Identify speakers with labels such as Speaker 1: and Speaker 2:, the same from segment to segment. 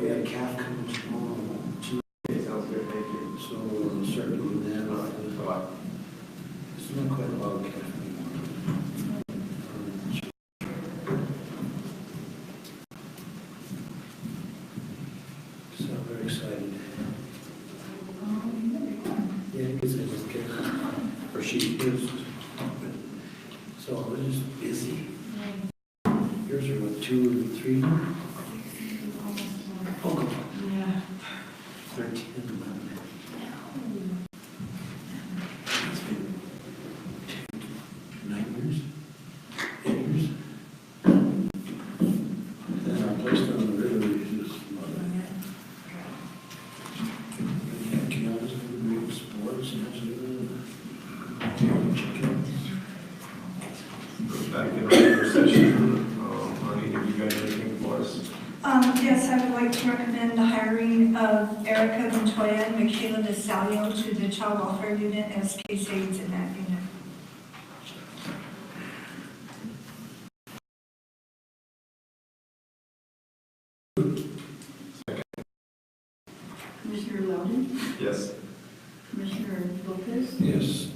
Speaker 1: We had a calf coming tomorrow.
Speaker 2: Okay, sounds good, thank you.
Speaker 1: So we'll start doing that.
Speaker 2: Bye-bye.
Speaker 1: It's not quite a wild calf anymore. So I'm very excited. Yeah, it gets a little calf. Or she is. So I was just busy. Yours are what, 2 or 3? Oh, come on.
Speaker 3: Yeah.
Speaker 1: 13 and 11. It's been 9 years? 8 years? And our place down the river is just cows and great sports and
Speaker 2: Back in our session, Marlene, have you got anything for us?
Speaker 3: Yes, I would like to recommend the hiring of Erica Montoya and Michaela DeSalio to the Child Welfare Unit as case aides in that unit.
Speaker 4: Commissioner Loudon,
Speaker 2: Yes.
Speaker 4: Commissioner Lopez,
Speaker 1: Yes.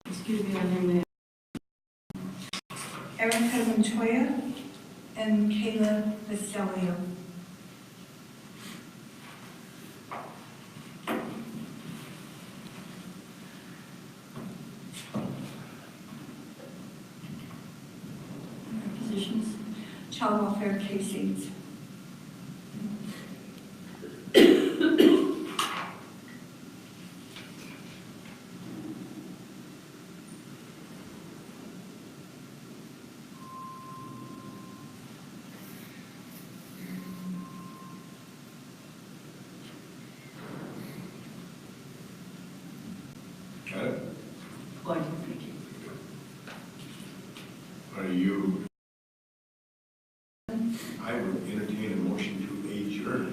Speaker 4: excuse me, I name
Speaker 3: Erica Montoya and Michaela DeSalio.
Speaker 4: positions.
Speaker 3: Child Welfare case aides.
Speaker 2: Got it?
Speaker 4: Oh, I do, thank you.
Speaker 2: Are you? I would entertain a motion to adjourn.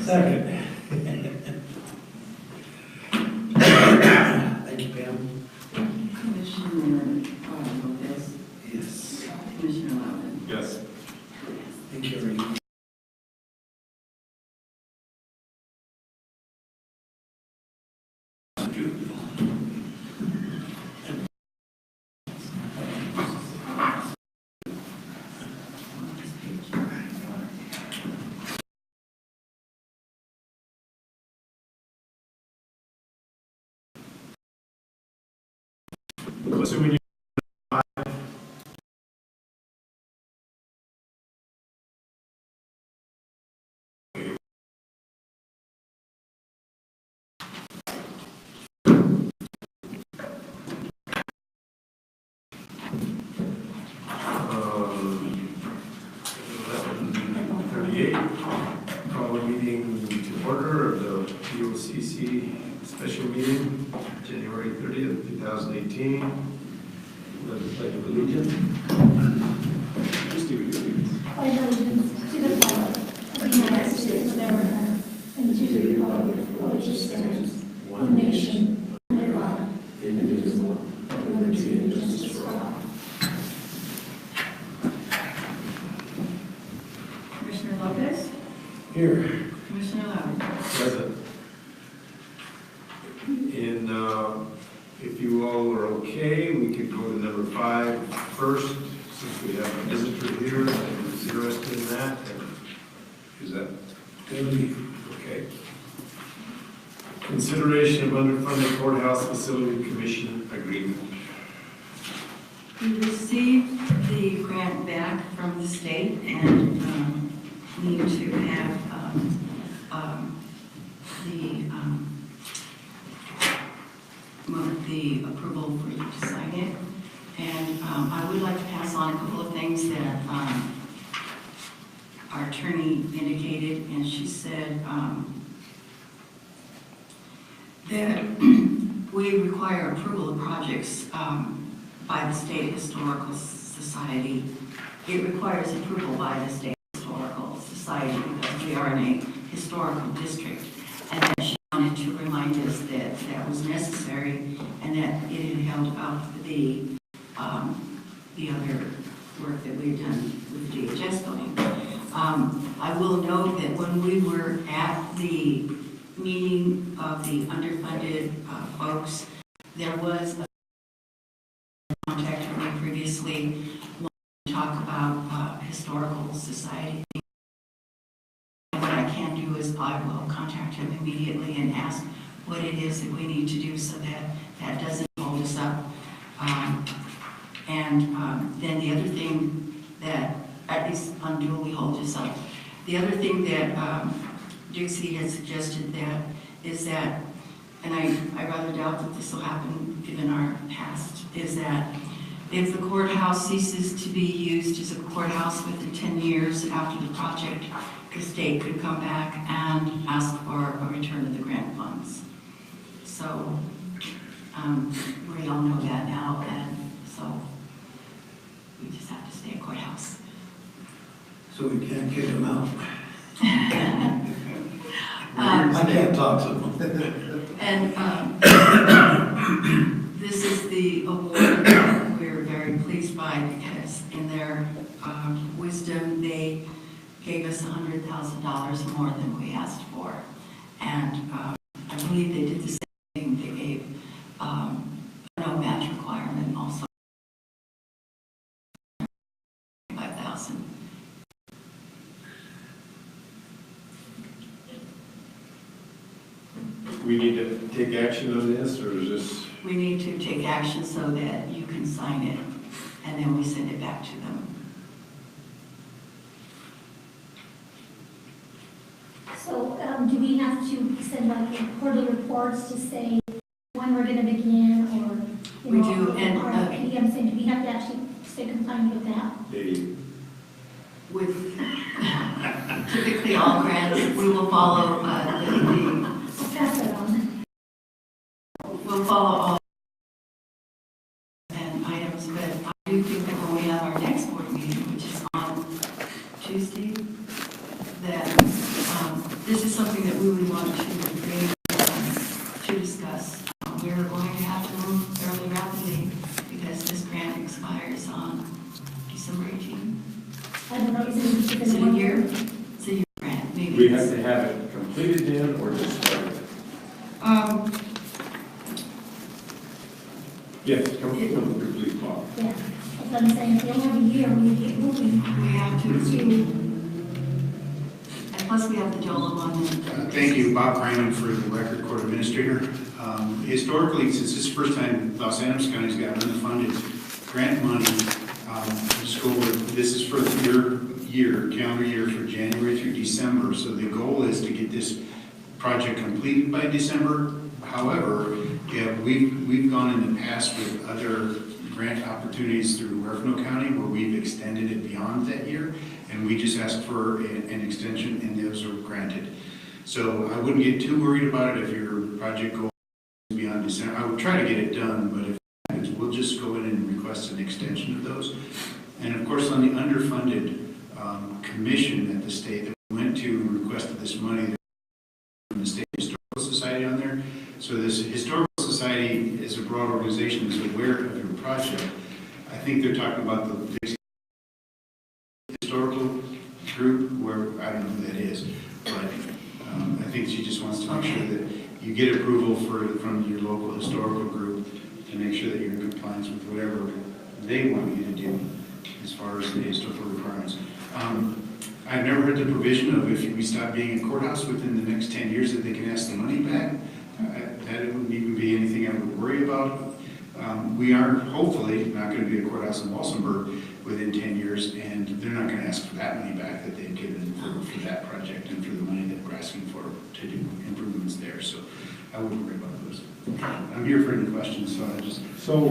Speaker 1: Second. Thank you, Pam.
Speaker 4: Commissioner Lopez,
Speaker 1: Yes.
Speaker 4: Commissioner Loudon.
Speaker 2: Yes.
Speaker 1: Thank you, everyone.
Speaker 2: Assuming you. Call the meeting to order of the DHS special meeting, January 30th, 2018. Let the pledge of allegiance. Please do your allegiance.
Speaker 5: pledge allegiance to the flag of the United States of America and to the republic for which it stands, one nation, under God, indivisible, with liberty and justice for all.
Speaker 4: Commissioner Lopez,
Speaker 1: Here.
Speaker 4: Commissioner Loudon.
Speaker 2: Present. And if you all are okay, we could go to number 5 first, since we have a visitor here and is interested in that. Is that okay? Consideration of underfunded courthouse facility commission agreement.
Speaker 4: We received the grant back from the state and need to have the approval for you to sign it. And I would like to pass on a couple of things that our attorney indicated, and she said that we require approval of projects by the State Historical Society. It requires approval by the State Historical Society because we are in a historical district, and that she wanted to remind us that that was necessary and that it had held up the other work that we had done with the DHS building. I will note that when we were at the meeting of the underfunded folks, there was a contact with me previously wanting to talk about historical society. And what I can do is I will contact him immediately and ask what it is that we need to do so that that doesn't hold us up. Then the other thing that at least unduly holds us up, the other thing that Dixie had suggested that is that, and I rather doubt that this will happen given our past, is that if the courthouse ceases to be used as a courthouse within 10 years after the project, the state could come back and ask for a return of the grant funds. So we all know that now, and so we just have to stay a courthouse.
Speaker 1: So we can't kick them out. I can't talk to them.
Speaker 4: And this is the award that we're very pleased by because in their wisdom, they gave us $100,000 more than we asked for. And I believe they did the same thing. They gave no match requirement also. 5,000.
Speaker 2: We need to take action on this, or is this?
Speaker 4: We need to take action so that you can sign it, and then we send it back to them.
Speaker 5: So do we have to send like quarterly reports to say when we're going to begin or?
Speaker 4: We do, and
Speaker 5: RFP, I'm saying, do we have to actually stay compliant with that?
Speaker 4: With typically all grants, we will follow
Speaker 5: Pass that on.
Speaker 4: we'll follow all and items, but I do think that when we have our next board meeting, which is on Tuesday, that this is something that we would want to bring to discuss. We're going to have to move fairly rapidly because this grant expires on December 18th.
Speaker 5: I don't know, is it
Speaker 4: Is it a year? It's a year grant, maybe.
Speaker 6: We have to have it completed then or just started? Yes, complete law.
Speaker 5: Yeah, that's what I'm saying, if they only have a year, we get moving.
Speaker 4: We have to, and plus we have the DOLA one.
Speaker 7: Thank you, Bob Cryman for the Record Court Administrator. Historically, since this is the first time Los Angeles County's got unfunded grant money, this is for the calendar year for January through December. So the goal is to get this project completed by December. However, we've gone in the past with other grant opportunities through Huerfano County where we've extended it beyond that year, and we just asked for an extension, and those are granted. So I wouldn't get too worried about it if your project goes beyond December. I would try to get it done, but if it happens, we'll just go in and request an extension of those. And of course, on the underfunded commission at the state that we went to and requested this money, from the State Historical Society on there. So this Historical Society, as a broad organization, is aware of your project. I think they're talking about the historical group, where I don't know who that is, but I think she just wants to make sure that you get approval from your local historical group to make sure that you're in compliance with whatever they want you to do as far as the historical requirements. I've never heard the provision of if we stop being a courthouse within the next 10 years that they can ask the money back. That wouldn't even be anything I would worry about. We are hopefully not going to be a courthouse in Walsenburg within 10 years, and they're not going to ask for that money back that they've given for that project and for the money that we're asking for to do improvements there. So I wouldn't worry about those. I'm here for any questions, so I just...
Speaker 6: So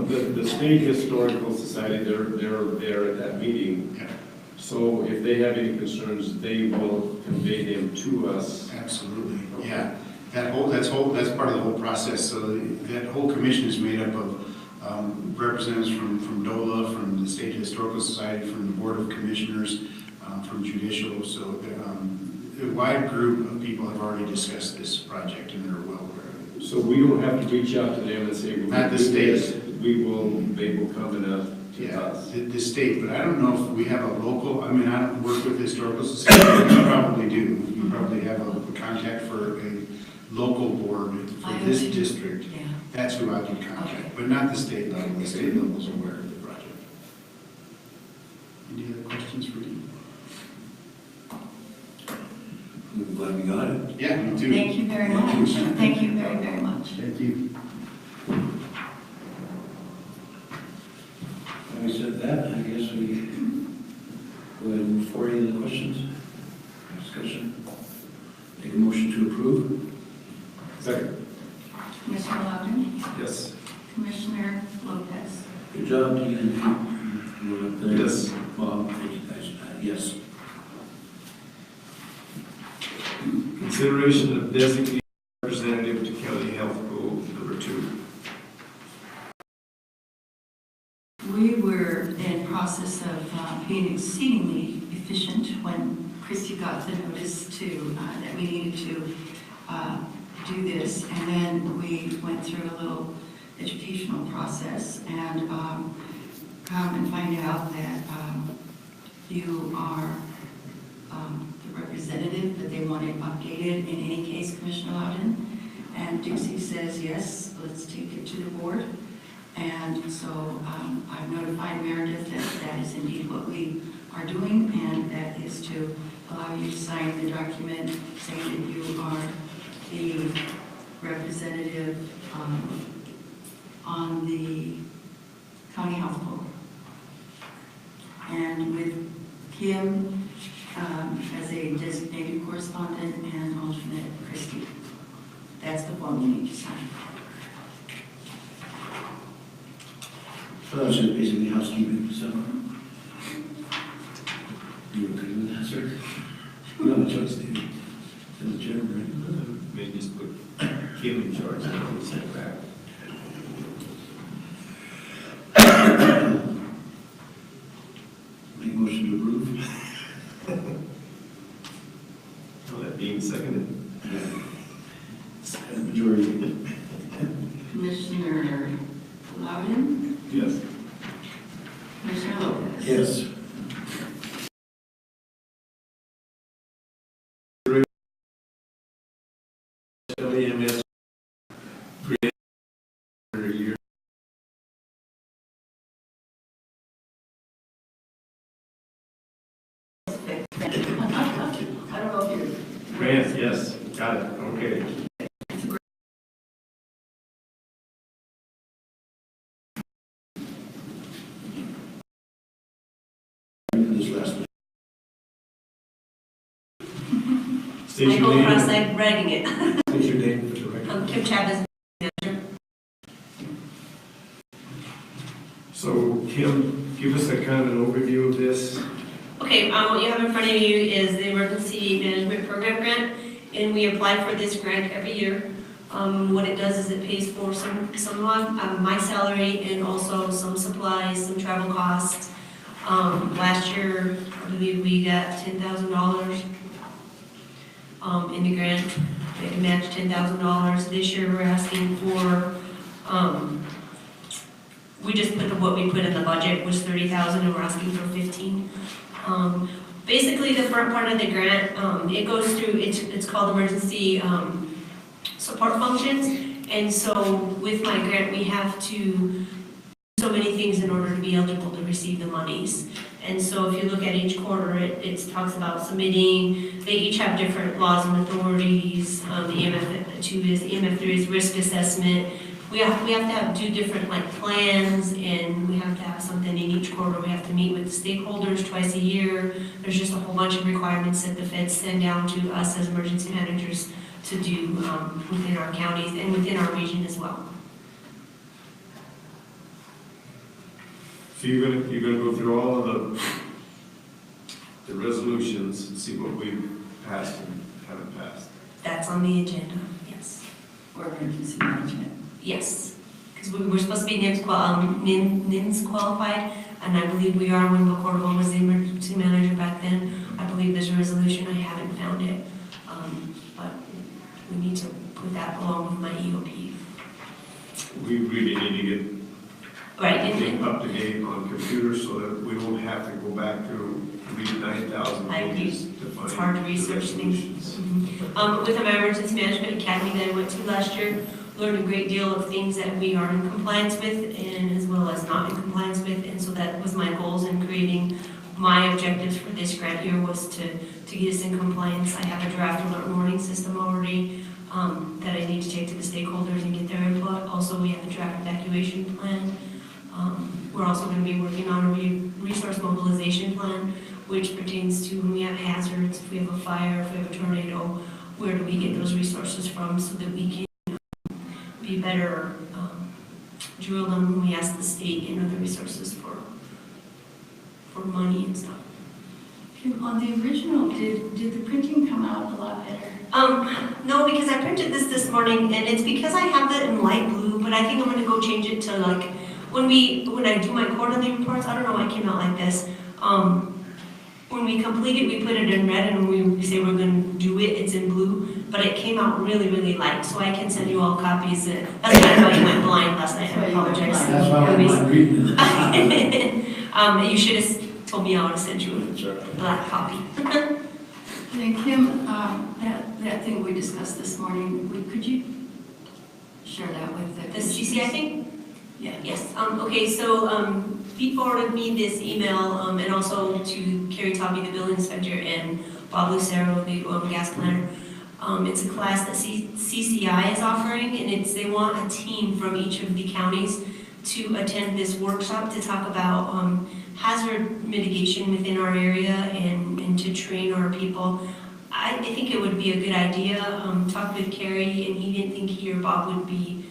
Speaker 6: the State Historical Society, they're there at that meeting.
Speaker 7: Yeah.
Speaker 6: So if they have any concerns, they will convey them to us.
Speaker 7: Absolutely, yeah. That's part of the whole process. So that whole commission is made up of representatives from DOLA, from the State Historical Society, from the Board of Commissioners, from Judicial. So a wide group of people have already discussed this project, and they're well aware of it.
Speaker 6: So we don't have to reach out to them and say, we're
Speaker 7: Not
Speaker 6: going
Speaker 7: the
Speaker 6: to do
Speaker 7: state.
Speaker 6: this. They will come to
Speaker 7: Yeah,
Speaker 6: us.
Speaker 7: the state, but I don't know if we have a local, I mean, I don't work with the historical society, you probably do. You probably have a contact for a local board for this district.
Speaker 4: Yeah.
Speaker 7: That's who I would
Speaker 4: Okay.
Speaker 7: contact, but not the state level. The state level is aware of the project. Any other questions for you?
Speaker 1: I'm glad we got it.
Speaker 7: Yeah, me too.
Speaker 4: Thank you very much. Thank you very, very much.
Speaker 7: Thank you.
Speaker 1: Having said that, I guess we go ahead and move forward. Any other questions? Discussion? Make a motion to approve?
Speaker 6: Second.
Speaker 4: Commissioner Loudon,
Speaker 6: Yes.
Speaker 4: Commissioner Lopez.
Speaker 1: Good job, Dean. You were up there.
Speaker 6: Yes.
Speaker 1: Bob, thank you guys. Yes.
Speaker 6: Consideration of designating representative to county health goal number 2.
Speaker 4: We were in process of being exceedingly efficient when Christy got the notice to, that we needed to do this. And then we went through a little educational process and come and find out that you are the representative that they wanted updated in any case, Commissioner Loudon. And Dixie says, yes, let's take it to the board. And so I've notified Meredith that that is indeed what we are doing, and that is to allow you to sign the document saying that you are the representative on the county health board. And with Kim as a designated correspondent and alternate Christie. That's the form you need to sign.
Speaker 1: So that's just basically housekeeping, so. You okay with that, sir? You have a choice, Steve. As a chairman, right?
Speaker 6: Maybe just put Kim in charge and we'll send it back.
Speaker 1: Make a motion to approve?
Speaker 6: Well, that being seconded.
Speaker 1: Majority.
Speaker 4: Commissioner Loudon,
Speaker 6: Yes.
Speaker 4: Commissioner Lopez.
Speaker 1: Yes.
Speaker 6: LEMS created for a year.
Speaker 4: I don't know if you're.
Speaker 6: Grant, yes, got it, okay.
Speaker 1: This last one.
Speaker 6: State your
Speaker 8: Michael
Speaker 6: name.
Speaker 8: Cross-eyed writing it.
Speaker 6: State your name for the record.
Speaker 8: I'm Kim Chavez, manager.
Speaker 6: So Kim, give us a kind of an overview of this.
Speaker 8: Okay, what you have in front of you is the Emergency Management Program grant, and we apply for this grant every year. What it does is it pays for some of my salary and also some supplies, some travel costs. Last year, I believe we got $10,000 in the grant. We had to match $10,000. This year, we're asking for, we just put what we put in the budget was $30,000, and we're asking for $15,000. Basically, the front part of the grant, it goes through, it's called emergency support functions. And so with my grant, we have to do so many things in order to be eligible to receive the monies. And so if you look at each quarter, it talks about submitting, they each have different laws and authorities. The EMF2 is, EMF3 is risk assessment. We have to do different like plans, and we have to have something in each quarter. We have to meet with the stakeholders twice a year. There's just a whole bunch of requirements that the feds send down to us as emergency managers to do within our counties and within our region as well.
Speaker 6: So you're gonna go through all of the resolutions and see what we've passed and haven't passed.
Speaker 8: That's on the agenda, yes.
Speaker 4: Or emergency management.
Speaker 8: Yes, because we were supposed to be NIMS qualified, and I believe we are. When McCorville was the emergency manager back then, I believe there's a resolution. I haven't found it, but we need to with that along with my EOP.
Speaker 6: We really need to get
Speaker 8: Right,
Speaker 6: everything up to date on computers so that we don't have to go back to read 9,000
Speaker 8: I agree.
Speaker 6: pages to find.
Speaker 8: It's hard to
Speaker 6: the
Speaker 8: research things.
Speaker 6: resolutions.
Speaker 8: With my emergency management academy that I went to last year, learned a great deal of things that we are in compliance with and as well as not in compliance with. And so that was my goals in creating my objectives for this grant year was to get us in compliance. I have a draft alert warning system already that I need to take to the stakeholders and get their input. Also, we have a draft evacuation plan. We're also going to be working on a resource mobilization plan, which pertains to when we have hazards, if we have a fire, if we have a tornado, where do we get those resources from so that we can be better drilled on when we ask the state and other resources for money and stuff.
Speaker 4: On the original, did the printing come out a lot better?
Speaker 8: No, because I printed this morning, and it's because I have that in light blue, but I think I'm gonna go change it to like, when I do my quarterly reports, I don't know why it came out like this. When we complete it, we put it in red, and when we say we're gonna do it, it's in blue, but it came out really, really light, so I can send you all copies. That's kind of why you went blind last night, I apologize.
Speaker 1: That's why I'm not reading it.
Speaker 8: You should have told me I would have sent you a black copy.
Speaker 4: And Kim, that thing we discussed this morning, could you share that with the...
Speaker 8: The CC, I think?
Speaker 4: Yeah.
Speaker 8: Yes, okay, so Pete forwarded me this email and also to Carrie Tobby, the building inspector, and Bob Lucero, the oil and gas planner. It's a class that CCI is offering, and they want a team from each of the counties to attend this workshop to talk about hazard mitigation within our area and to train our people. I think it would be a good idea. Talked with Carrie, and he didn't think he or Bob would be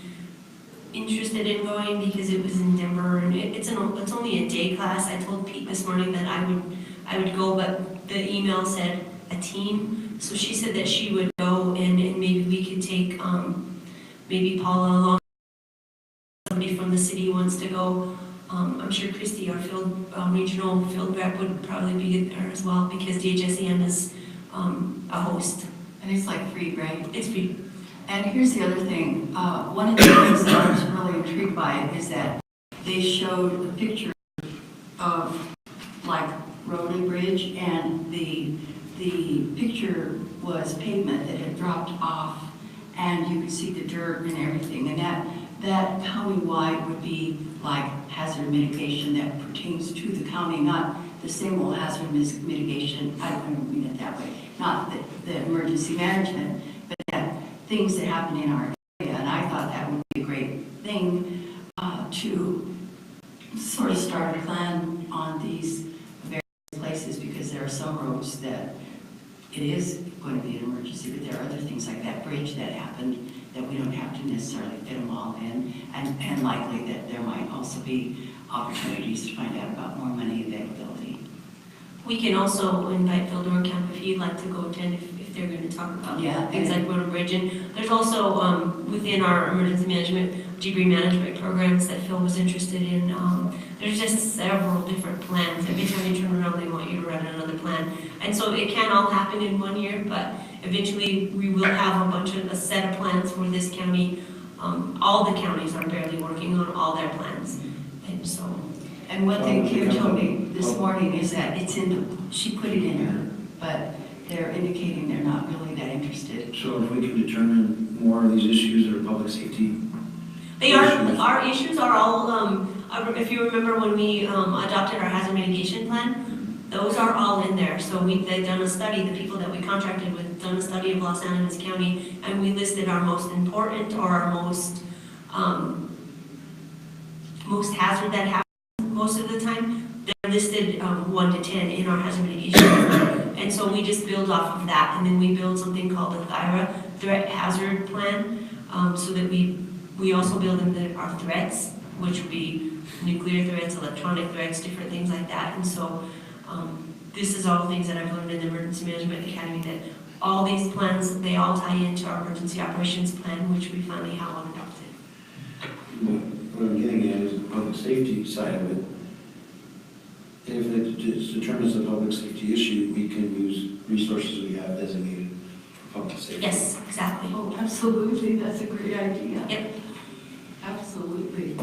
Speaker 8: interested in going because it was in Denver, and it's only a day class. I told Pete this morning that I would go, but the email said a team, so she said that she would go, and maybe we could take maybe Paula along. Somebody from the city wants to go. I'm sure Christy, our regional field rep, would probably be there as well because DHS and is a host.
Speaker 4: And it's like free, right?
Speaker 8: It's free.
Speaker 4: And here's the other thing. One of the things that I was really intrigued by is that they showed a picture of like road and bridge, and the picture was pavement that had dropped off, and you could see the dirt and everything. And that county-wide would be like hazard mitigation that pertains to the county, not the same old hazard mitigation. I don't mean it that way. Not the emergency management, but that things that happen in our area. And I thought that would be a great thing to sort of start a plan on these various places, because there are some roads that it is going to be an emergency, but there are other things like that bridge that happened that we don't have to necessarily fit them all in, and likely that there might also be opportunities to find out about more money availability.
Speaker 8: We can also invite Phil Dornkamp if he'd like to go attend if they're going to talk about things like road and bridge. And there's also within our emergency management, debris management programs that Phil was interested in. There's just several different plans. Every time you turn around, they want you to run another plan. And so it can't all happen in 1 year, but eventually we will have a set of plans for this county. All the counties are barely working on all their plans. And so.
Speaker 4: And one thing Kim told me this morning is that she put it in her, but they're indicating they're not really that interested.
Speaker 1: So if we can determine more of these issues that are public safety.
Speaker 8: Our issues are all, if you remember when we adopted our hazard mitigation plan, those are all in there. So they've done a study, the people that we contracted with done a study of Los Angeles County, and we listed our most important or our most hazard that happens most of the time. They're listed 1 to 10 in our hazard mitigation plan. And so we just build off of that, and then we build something called the THIRA, Threat Hazard Plan, so that we also build in our threats, which would be nuclear threats, electronic threats, different things like that. And so this is all things that I've learned in the Emergency Management Academy, that all these plans, they all tie into our Emergency Operations Plan, which we finally have adopted.
Speaker 1: What I'm getting at is the public safety side of it. If it determines a public safety issue, we can use resources we have designated public safety.
Speaker 8: Yes, exactly.
Speaker 4: Oh, absolutely, that's a great idea.
Speaker 8: Yep.
Speaker 4: Absolutely.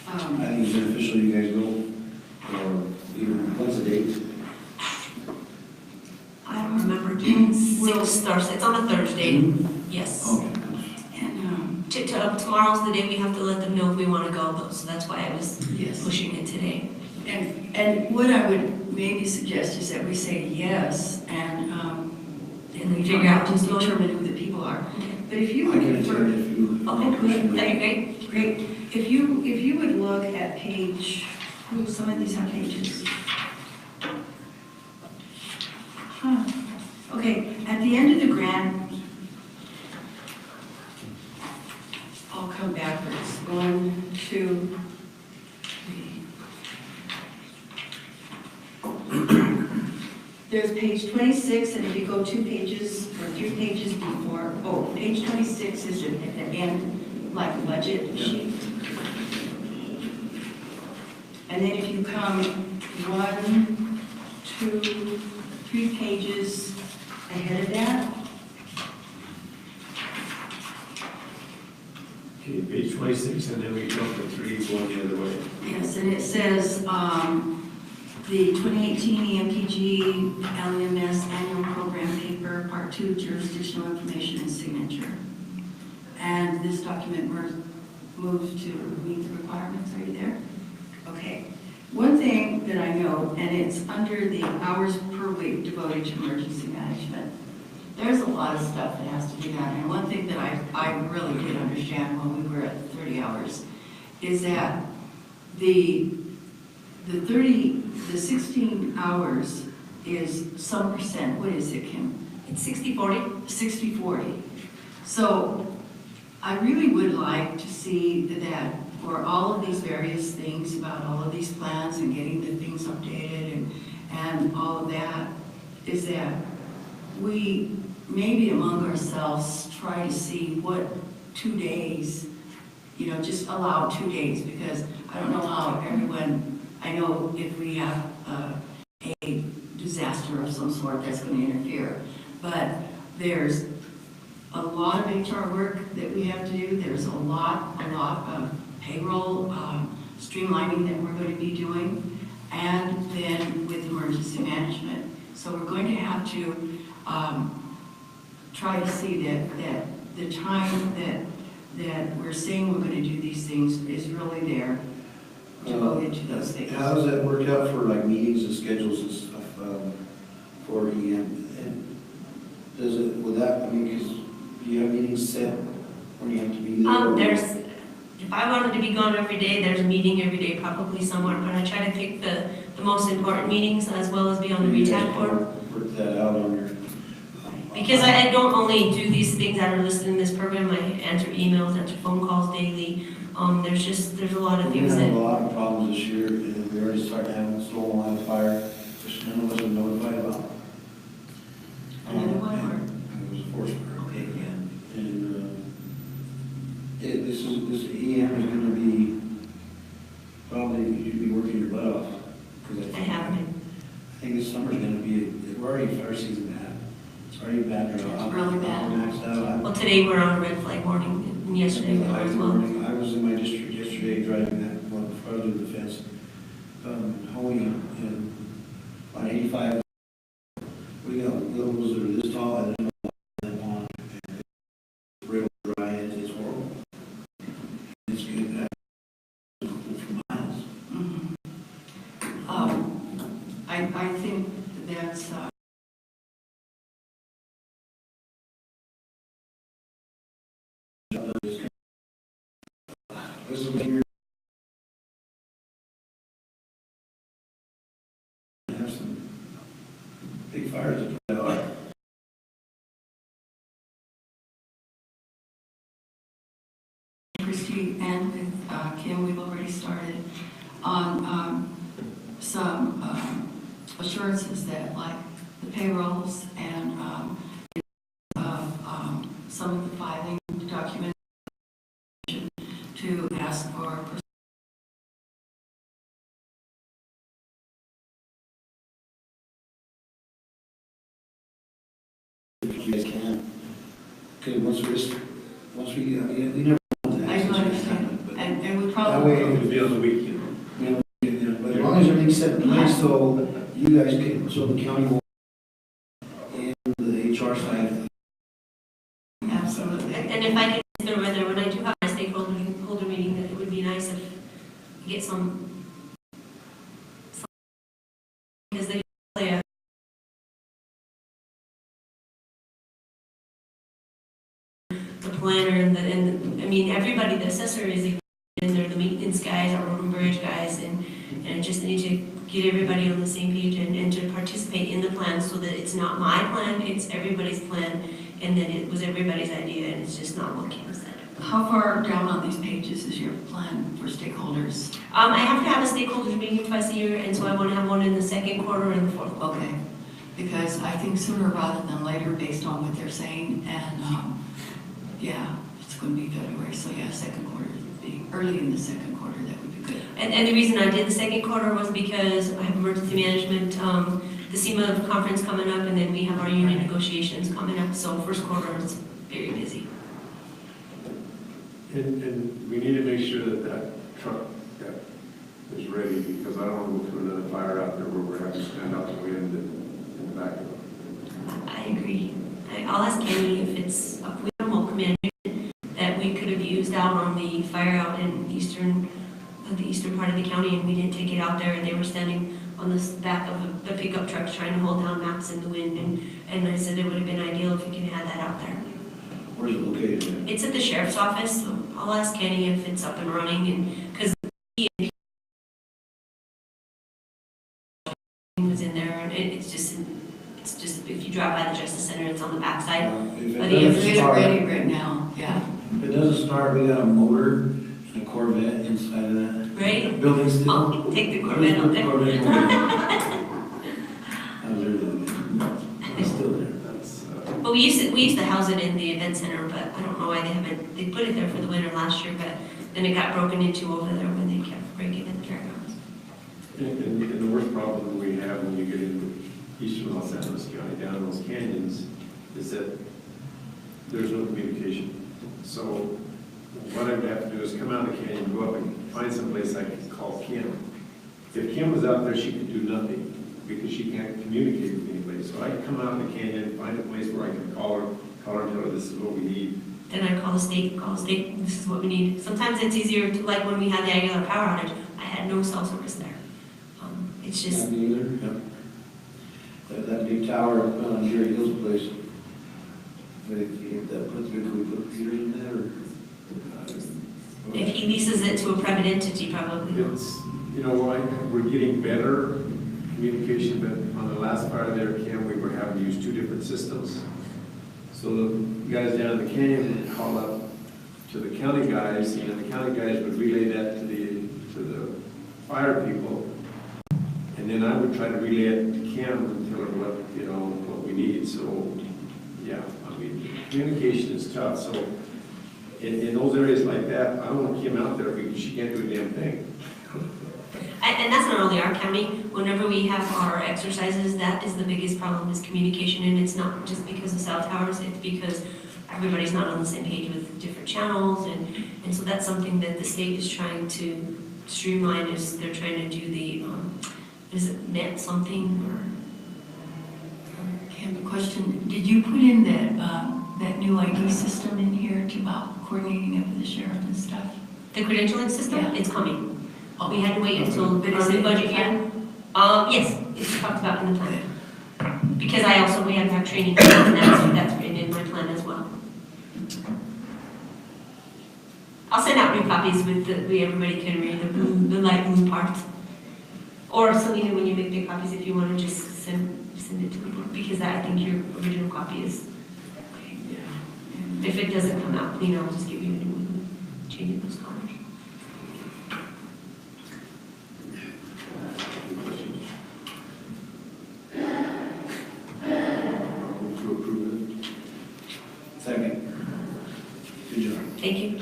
Speaker 1: I think it's beneficial you guys go, or even, what's the date?
Speaker 8: I don't remember doing 6th or 6th. It's on a Thursday. Yes.
Speaker 1: Okay.
Speaker 4: And,
Speaker 8: Tomorrow's the day we have to let them know if we want to go, though, so that's why I was
Speaker 4: yes.
Speaker 8: pushing it today.
Speaker 4: And what I would maybe suggest is that we say yes, and we
Speaker 8: figure out who's
Speaker 4: to
Speaker 8: going.
Speaker 4: determine who the people are.
Speaker 8: Okay.
Speaker 4: But if you
Speaker 1: I can
Speaker 4: would,
Speaker 1: attend if you.
Speaker 8: Okay, good. That'd be great.
Speaker 4: great, if you would look at page, some of these have pages. Huh. Okay, at the end of the grant, I'll come backwards. 1, 2, 3. There's page 26, and if you go 2 pages or 3 pages before, page 26 is at the end, like a budget sheet. And then if you come 1, 2, 3 pages ahead of that,
Speaker 6: Okay, page 26, and then we jump to 3 going the other way.
Speaker 4: yes, and it says, the 2018 EMPG LMS Annual Program Paper, Part 2, Jurisdictional Information and Signature. And this document moves to meet the requirements. Are you there? Okay. One thing that I know, and it's under the hours per week devoted to emergency management. There's a lot of stuff that has to be done. And one thing that I really did understand when we were at 30 hours is that the 16 hours is some percent. What is it, Kim?
Speaker 8: It's 60-40.
Speaker 4: 60-40. So I really would like to see that for all of these various things about all of these plans and getting the things updated and all of that, is that we maybe among ourselves try to see what 2 days, just allow 2 days, because I don't know how everyone, I know if we have a disaster of some sort that's going to interfere, but there's a lot of HR work that we have to do. There's a lot of payroll streamlining that we're going to be doing, and then with emergency management. So we're going to have to try to see that the time that we're saying we're going to do these things is really there devoted to those things.
Speaker 1: How does that work out for like meetings and schedules and stuff for EM? And does it, with that, because you have meetings set when you have to be there?
Speaker 8: If I wanted to be gone every day, there's a meeting every day probably somewhere, but I try to pick the most important meetings as well as be on the RETAC board.
Speaker 1: Work that out on your.
Speaker 8: Because I don't only do these things that are listed in this program, I answer emails, answer phone calls daily. There's a lot of
Speaker 1: We
Speaker 8: things
Speaker 1: had a
Speaker 8: that,
Speaker 1: lot of problems this year, and we already started having a slow line of fire, which none of us are notified about.
Speaker 4: Another one, or?
Speaker 1: It was a force fire.
Speaker 4: Okay, yeah.
Speaker 1: And this EM is gonna be, probably, you should be working your butt off. 'Cause
Speaker 8: I have been.
Speaker 1: I think this summer's gonna be, we're already fire season bad. It's already bad.
Speaker 4: It's really bad.
Speaker 1: Maxed out.
Speaker 8: Well, today we're on red flag warning, and yesterday we were as well.
Speaker 1: I was in my district yesterday driving that one farther to the fence, home and on 85. We got willows that are this tall and then on and it's real dry and it's horrible. It's good for miles.
Speaker 4: Mhm. I think that's,
Speaker 1: This is when you're have some big fires that come out.
Speaker 4: Christy and with Kim, we've already started on some assurances that, like the payrolls and some of the filing documentation to ask for
Speaker 1: you guys can. Okay, once we, we never want that.
Speaker 4: I do understand, and we
Speaker 1: That
Speaker 4: probably.
Speaker 1: way,
Speaker 6: It'll be on the weekend.
Speaker 1: but as long as everything's set in place, so you guys can, so the county will, and the HR side.
Speaker 4: Absolutely.
Speaker 8: And if I can consider whether when I do have a stakeholder meeting, that it would be nice if you get some because they play a the planner and I mean, everybody, the assessor is in there, the maintenance guys, our road and bridge guys, and just need to get everybody on the same page and to participate in the plan so that it's not my plan, it's everybody's plan, and that it was everybody's idea, and it's just not what Kim said.
Speaker 4: How far down on these pages is your plan for stakeholders?
Speaker 8: I have to have a stakeholders meeting twice a year, and so I want to have one in the second quarter and the fourth quarter.
Speaker 4: Okay, because I think sooner rather than later, based on what they're saying, and, yeah, it's going to be February, so yeah, second quarter would be, early in the second quarter, that would be good.
Speaker 8: And the reason I did the second quarter was because I have emergency management, the SEMA conference coming up, and then we have our union negotiations coming up, so first quarter is very busy.
Speaker 6: And we need to make sure that that truck is ready, because I don't want to go through another fire out there where we're having to stand out the wind in the back of it.
Speaker 8: I agree. I'll ask Kenny if it's, we have a whole command that we could have used out on the fire out in the eastern part of the county, and we didn't take it out there, and they were standing on the back of the pickup truck trying to hold down maps in the wind, and I said it would have been ideal if we could have had that out there.
Speaker 1: Where's it located?
Speaker 8: It's at the sheriff's office, so I'll ask Kenny if it's up and running, and, because he was in there, and it's just, if you drive by the Justice Center, it's on the backside.
Speaker 1: If
Speaker 8: But
Speaker 1: it
Speaker 8: he
Speaker 4: Get
Speaker 1: doesn't
Speaker 4: it
Speaker 1: start,
Speaker 4: ready right now, yeah.
Speaker 1: if it doesn't start, we got a motor and a Corvette inside of that.
Speaker 8: Right?
Speaker 1: Building still.
Speaker 8: I'll take the Corvette out there.
Speaker 1: Corvette motor. I was there the other day. It's still there.
Speaker 6: That's,
Speaker 8: But we used to house it in the event center, but I don't know why they put it there for the winter last year, but then it got broken into over there when they kept breaking in the fairgrounds.
Speaker 6: and the worst problem we have when you get into eastern Los Angeles County, down those canyons, is that there's no communication. So what I would have to do is come out of the canyon, go up and find some place I can call Kim. If Kim was out there, she could do nothing because she can't communicate with anybody. So I can come out of the canyon, find a place where I can call her and tell her this is what we need.
Speaker 8: Then I call the state, this is what we need. Sometimes it's easier to, like when we had the Aguilar power outage, I had no cell service there. It's just,
Speaker 1: Not either, yep. That big tower on Jerry Hill's place, but if you get that put through, can we put computers in there, or?
Speaker 8: if he leases it to a private entity, probably.
Speaker 6: It's, we're getting better communication, but on the last fire there, Kim, we were having to use two different systems. So the guys down in the canyon would call up to the county guys, and the county guys would relay that to the fire people. And then I would try to relay it to Kim and tell her what we need. So, yeah, I mean, communication is tough. So in those areas like that, I don't want Kim out there because she can't do a damn thing.
Speaker 8: And that's not only our county. Whenever we have our exercises, that is the biggest problem, is communication. And it's not just because of cell towers, it's because everybody's not on the same page with different channels. And so that's something that the state is trying to streamline, is they're trying to do the, is it net something
Speaker 4: I have a question. Did you put in that new ID system in here about coordinating it with the sheriff and stuff?
Speaker 8: the credentialing system?
Speaker 4: Yeah.
Speaker 8: It's coming. We had to wait until
Speaker 4: But
Speaker 8: our
Speaker 4: is
Speaker 8: new
Speaker 4: it
Speaker 8: budget year. Yes, it's talked about in the plan. Because we had to have training, and that's written in my plan as well. I'll send out new copies with everybody can read the light blue part. Or Selena, when you make big copies, if you want to just send it to me, because I think your original copy is, if it doesn't come out clean, I'll just give you a new one, change those colors.
Speaker 6: Move to approve it.
Speaker 1: Second. Good job.
Speaker 8: Thank you.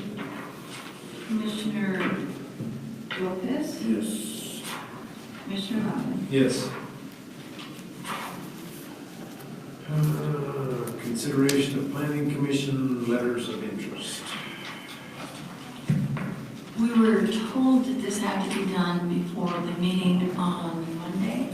Speaker 4: Commissioner Lopez?
Speaker 1: Yes.
Speaker 4: Commissioner Lopez?
Speaker 6: Yes.
Speaker 2: consideration of planning commission letters of interest.
Speaker 4: We were told that this had to be done before the meeting on Monday,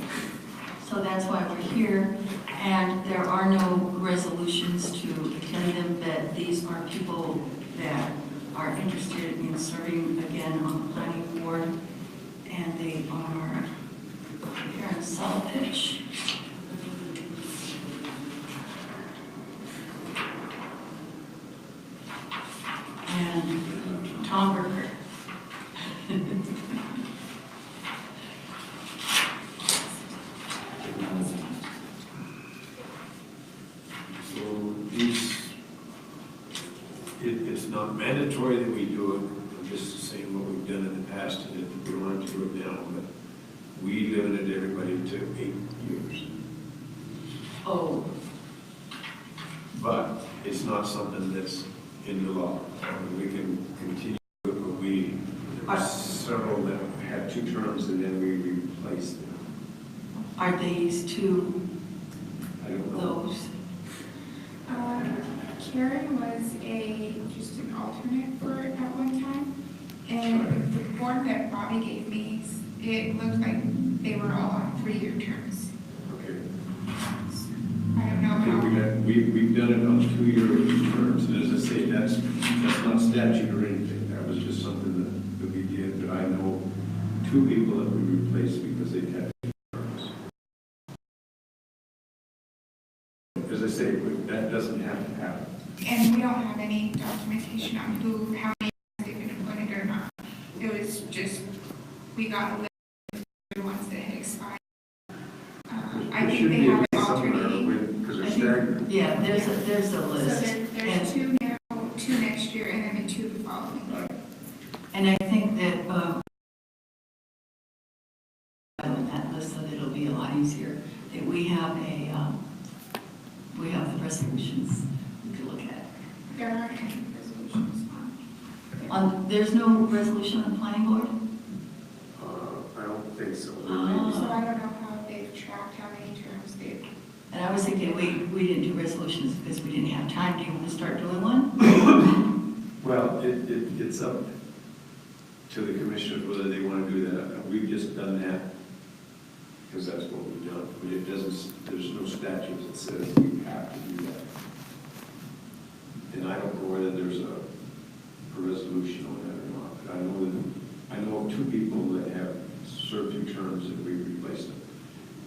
Speaker 4: so that's why we're here. And there are no resolutions to tell them that these are people that are interested in serving again on the planning board, and they are here in Southbridge. And Tom Berger.
Speaker 2: So these, it's not mandatory that we do it, I'm just saying what we've done in the past, and if we don't have to do it now, but we limited everybody to 8 years.
Speaker 4: Oh,
Speaker 2: But it's not something that's in the law. We can continue, but there were several that had 2 terms and then we replaced them.
Speaker 4: are these two
Speaker 2: I don't know.
Speaker 4: those?
Speaker 9: Karen was just an alternate for it at one time, and the form that Bobby gave me, it looked like they were all on 3-year terms.
Speaker 2: Okay.
Speaker 9: I don't know
Speaker 2: I think
Speaker 9: how.
Speaker 2: we've done it on 2-year terms, and as I say, that's not statute or anything. That was just something that we did, but I know 2 people that we replaced because they had 2 terms. As I say, that doesn't have to happen.
Speaker 9: And we don't have any documentation on how many they've been appointed or not. It was just, we got a list of the ones that had expired. I
Speaker 2: There
Speaker 9: think
Speaker 2: should
Speaker 9: they
Speaker 2: be a
Speaker 9: have it
Speaker 2: list somewhere
Speaker 9: alternating.
Speaker 2: because they're
Speaker 4: I think-
Speaker 2: staggered.
Speaker 4: Yeah, there's a
Speaker 9: So
Speaker 4: list.
Speaker 9: there's 2 now, 2 next year, and then the 2 the following.
Speaker 4: And I think that, on that list, so that it'll be a lot easier, that we have the resolutions we could look at.
Speaker 9: There aren't any resolutions on.
Speaker 4: There's no resolution on the planning board?
Speaker 2: I don't think so.
Speaker 9: So I don't know how they've tracked how many terms they've.
Speaker 4: And I was thinking, we didn't do resolutions because we didn't have time. Do you want to start doing one?
Speaker 2: Well, it's up to the commissioners whether they want to do that. We've just done that because that's what we've done. But it doesn't, there's no statute that says we have to do that. And I don't know whether there's a resolution on that or not. But I know of 2 people that have served 2 terms and we replaced them.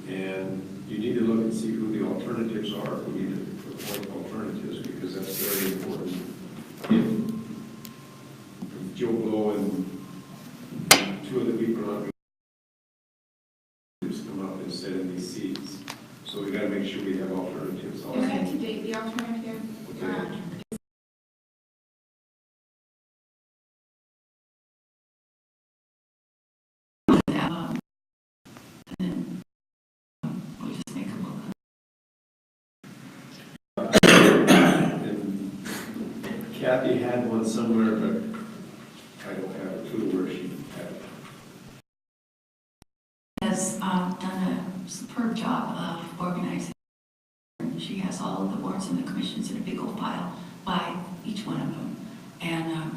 Speaker 2: And you need to look and see who the alternatives are. We need to appoint alternatives because that's very important. If Joe Blow and 2 other people are not just come up and sit in these seats. So we got to make sure we have alternatives also.
Speaker 9: Is it to date, the alternative?
Speaker 2: Okay.
Speaker 4: And we'll just make a look.
Speaker 2: And Kathy had one somewhere, but I don't have a clue where she had it.
Speaker 4: Has done a superb job of organizing. She has all of the boards and the commissions in a big old pile by each one of them. And I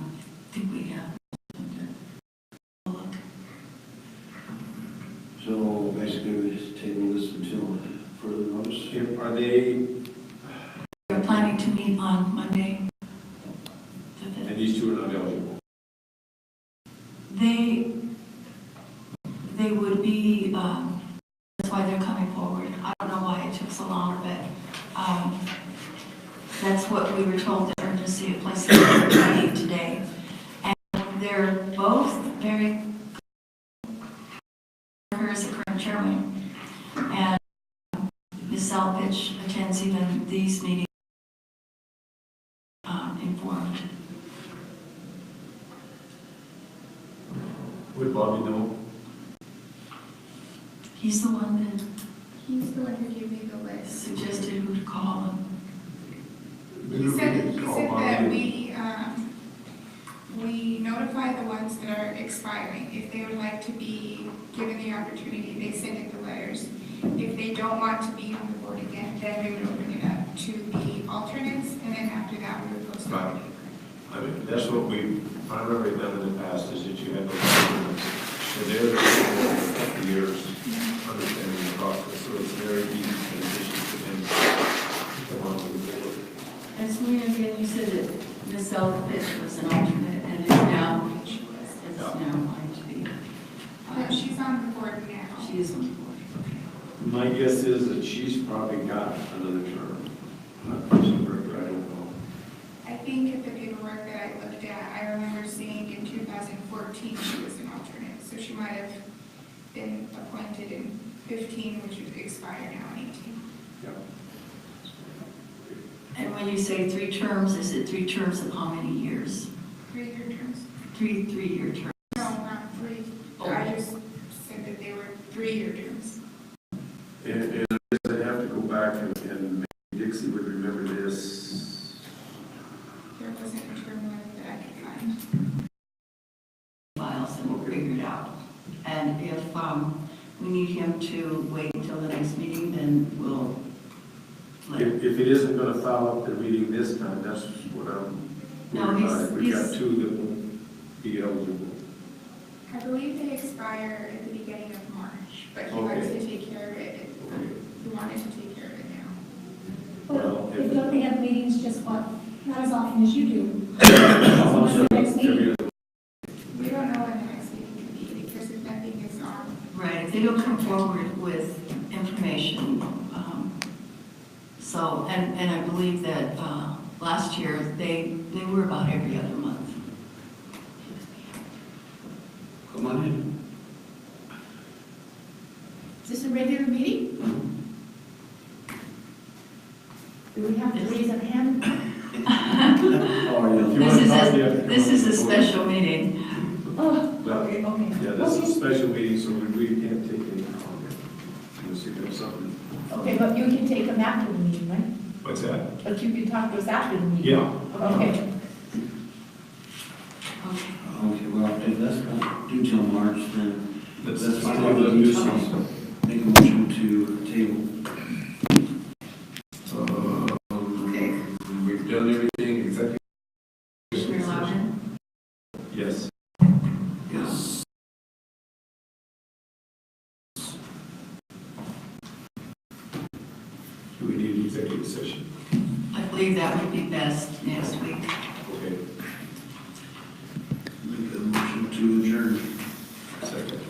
Speaker 4: think we have a look.
Speaker 1: So basically, we just table this until further notice.
Speaker 2: Are they,
Speaker 4: We're planning to meet on Monday.
Speaker 2: and these 2 are not eligible?
Speaker 4: They would be, that's why they're coming forward. I don't know why it took so long, but that's what we were told, the urgency of placing it today. And they're both very, her is the current chairman, and Ms. Salvich attends even these meetings informed.
Speaker 2: Would Bobby know?
Speaker 4: He's the one that
Speaker 9: He's the one who gave me the list.
Speaker 4: suggested who to call him.
Speaker 9: He said that we notify the ones that are expiring. If they would like to be given the opportunity, they send in the letters. If they don't want to be on the board again, then we would open it up to the alternates, and then after that, we would post it.
Speaker 2: Right. I mean, that's what we primarily done in the past, is that you have those agreements. And they're there for a couple of years, understanding the process, so it's very easy transition for them to come on with the board.
Speaker 4: And Selena, again, you said that Ms. Elkfish was an alternate, and is now going to be.
Speaker 9: No, she's on the board now.
Speaker 4: She is on the board.
Speaker 6: My guess is that she's probably got another term. I'm not personally sure, I don't know.
Speaker 9: I think at the paperwork that I looked at, I remember seeing in 2014 she was an alternate, so she might have been appointed in 15, which would expire now in 18.
Speaker 6: Yep.
Speaker 4: And when you say 3 terms, is it 3 terms of how many years?
Speaker 9: 3-year terms?
Speaker 4: 3-year terms.
Speaker 9: No, not 3.
Speaker 4: Oh.
Speaker 9: I just said that they were 3-year terms.
Speaker 6: And I guess I'd have to go back and maybe Dixie would remember this.
Speaker 9: There wasn't a term limit that I could find.
Speaker 4: Files and we'll figure it out. And if we need him to wait until the next meeting, then we'll let him.
Speaker 6: If it isn't going to foul up the meeting this time, that's what I'm
Speaker 4: No,
Speaker 6: worried about. If we got
Speaker 4: he's-
Speaker 6: 2 that won't be eligible.
Speaker 9: I believe they expire at the beginning of March, but he likes
Speaker 6: Okay.
Speaker 9: to take care of it. He wanted to take care of it now.
Speaker 6: Well,
Speaker 5: But
Speaker 6: if-
Speaker 5: don't they have meetings just what, not as often as you do?
Speaker 6: I'm sure
Speaker 5: Next meeting.
Speaker 6: every-
Speaker 9: We don't know when the next meeting could be because if nothing is on.
Speaker 4: Right, if they don't come forward with information, so, and I believe that last year, they were about every other month.
Speaker 1: Come on in.
Speaker 5: Is this a regular meeting? Do we have to raise a hand?
Speaker 1: How are you?
Speaker 6: If you want to talk, you have to come
Speaker 4: This
Speaker 6: up
Speaker 4: is a
Speaker 6: with the board.
Speaker 4: special meeting.
Speaker 5: Oh,
Speaker 6: Well,
Speaker 5: okay, okay.
Speaker 6: Yeah, this is a
Speaker 5: Okay.
Speaker 6: special meeting, so we really can't take any comment unless you have something.
Speaker 5: Okay, but you can take them after the meeting, right?
Speaker 2: What's that?
Speaker 5: But you can talk to us after the meeting.
Speaker 2: Yeah.
Speaker 5: Okay.
Speaker 4: Okay.
Speaker 1: Okay, well, if that's not due till March, then
Speaker 2: That's
Speaker 1: that's
Speaker 2: fine.
Speaker 1: fine.
Speaker 2: We'll do some.
Speaker 1: Make a motion to table.
Speaker 4: Okay.
Speaker 2: We've done everything except.
Speaker 4: Commissioner Loudon?
Speaker 6: Yes.
Speaker 1: Yes.
Speaker 2: Do we need an executive session?
Speaker 4: I believe that would be best next week.
Speaker 2: Okay,
Speaker 1: Make a motion to adjourn.
Speaker 2: second.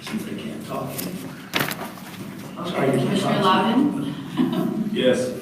Speaker 1: Since I can't talk anymore.
Speaker 4: Okay, Commissioner Loudon?
Speaker 2: Yes.